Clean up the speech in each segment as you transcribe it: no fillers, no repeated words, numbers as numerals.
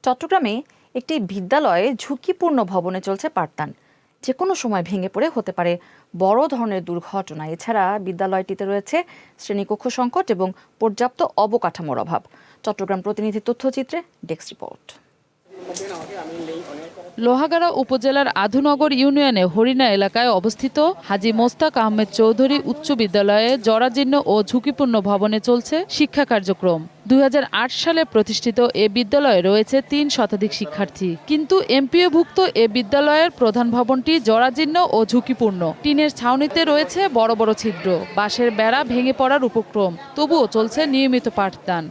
চট্টগ্রামে একটি বিদ্যালয়ে ঝুঁকিপূর্ণ ভবনে চলছে পাঠদান। যে কোনো সময় ভেঙে পড়ে হতে পারে বড় ধরনের দুর্ঘটনা। এছাড়া বিদ্যালয়টিতে রয়েছে শ্রেণীকক্ষ সংকট এবং পর্যাপ্ত অবকাঠামোর অভাব। চট্টগ্রাম প্রতিনিধির তথ্যচিত্রে ডেস্ক রিপোর্ট। লোহাগাড়া উপজেলার আধুনগর ইউনিয়নে হরিণা এলাকায় অবস্থিত হাজী মোস্তাক আহমেদ চৌধুরী উচ্চ বিদ্যালয়ে জরাজীর্ণ ও ঝুঁকিপূর্ণ ভবনে চলছে শিক্ষা কার্যক্রম। 2008 সালে প্রতিষ্ঠিত এ বিদ্যালয়ে রয়েছে 3 শতাধিক শিক্ষার্থী, কিন্তু এমপিওভুক্ত এ বিদ্যালয়ের প্রধান ভবনটি জরাজীর্ণ ও ঝুঁকিপূর্ণ। টিনের ছাউনিতে রয়েছে বড় বড় ছিদ্র, বাঁশের বেড়া ভেঙে পড়ার উপক্রম। তবুও চলছে নিয়মিত পাঠদান।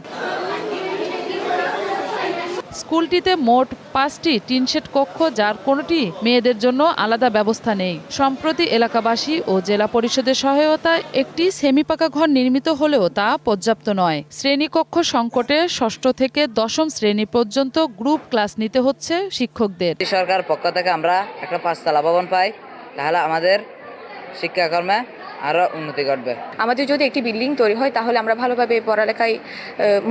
স্কুলটিতে মোট 5টি টিনশেড কক্ষ, যার কোনোটি মেয়েদের জন্য আলাদা ব্যবস্থা নেই। সম্প্রতি এলাকাবাসী ও জেলা পরিষদের সহায়তায় একটি সেমিপাকা ঘর নির্মিত হলেও তা পর্যাপ্ত নয়। শ্রেণীকক্ষ সংকটে 6ষ্ঠ থেকে 10ম শ্রেণী পর্যন্ত গ্রুপ ক্লাস নিতে হচ্ছে শিক্ষকদের। সরকার পক্ষ থেকে আমরা একটা 5তলা ভবন পাই, তাহলে আমাদের শিক্ষাকর্মে আরো উন্নতি ঘটবে। আমাদের যদি একটি বিল্ডিং তৈরি হয় তাহলে আমরা ভালোভাবে পড়ালেখায়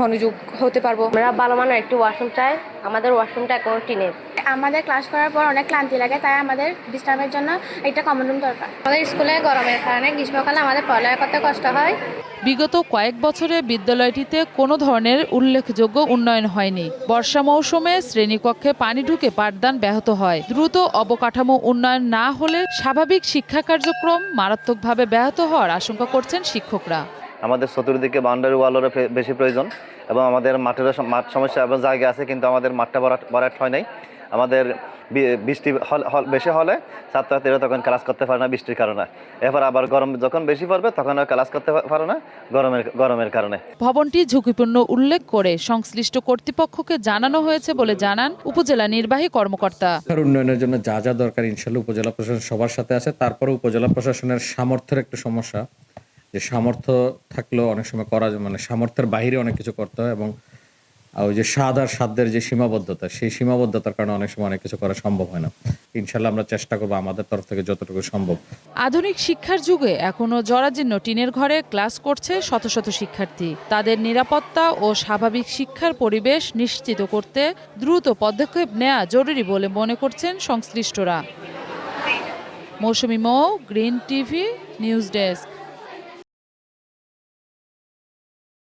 মনোযোগ হতে পারবো। আমরা ভালো মানের একটি ওয়াশরুম চাই। আমাদের ওয়াশরুমটা এখনো টিনের। আমাদের ক্লাস করার পর অনেক ক্লান্তি লাগে, তাই আমাদের বিশ্রামের জন্য একটা কমন রুম দরকার। আমাদের স্কুলে গরমের কারণে গ্রীষ্মকালে আমাদের পড়ালেখা করতে কষ্ট হয়। বিগত কয়েক বছরে বিদ্যালয়টিতে কোনো ধরনের উল্লেখযোগ্য উন্নয়ন হয়নি। বর্ষা মৌসুমে শ্রেণীকক্ষে পানি ঢুকে পাঠদান ব্যাহত হয়। দ্রুত অবকাঠামো উন্নয়ন না হলে স্বাভাবিক শিক্ষা কার্যক্রম মারাত্মকভাবে ব্যাহত হওয়ার আশঙ্কা করছেন শিক্ষকরা। আমাদের চতুর্দিকে বাউন্ডারি ওয়ালের বেশি প্রয়োজন এবং আমাদের মাঠ সমস্যা এবং জায়গা আছে, কিন্তু আমাদের মাঠটা ভরাট হয় নাই। আমাদের বৃষ্টি বেশি হলে ছাত্রছাত্রীরা তখন ক্লাস করতে পারে না বৃষ্টির কারণে। এরপর আবার গরম যখন বেশি পড়বে তখন ক্লাস করতে পারে না গরমের কারণে। ভবনটি ঝুঁকিপূর্ণ উল্লেখ করে সংশ্লিষ্ট কর্তৃপক্ষকে জানানো হয়েছে বলে জানান উপজেলা নির্বাহী কর্মকর্তা। উন্নয়নের জন্য যা যা দরকার ইনশাআল্লাহ উপজেলা প্রশাসন সবার সাথে আছে। তারপরে উপজেলা প্রশাসনের সামর্থ্যের একটা সমস্যা, যে সামর্থ্য থাকলেও অনেক সময় করা সামর্থ্যের বাইরে অনেক কিছু করতে হয় এবং ওই যে স্বাদ আর সাধ্যের যে সীমাবদ্ধতা, সেই সীমাবদ্ধতার কারণে অনেক সময় অনেক কিছু করা সম্ভব হয় না। ইনশাআল্লাহ আমরা চেষ্টা করবো আমাদের তরফ থেকে যতটুকু সম্ভব। আধুনিক শিক্ষার যুগে এখনো জরাজীর্ণ টিনের ঘরে ক্লাস করছে শত শত শিক্ষার্থী। তাদের নিরাপত্তা ও স্বাভাবিক শিক্ষার পরিবেশ নিশ্চিত করতে দ্রুত পদক্ষেপ নেওয়া জরুরি বলে মনে করছেন সংশ্লিষ্টরা। মৌসুমী মৌ, গ্রিন টিভি, নিউজ ডেস্ক।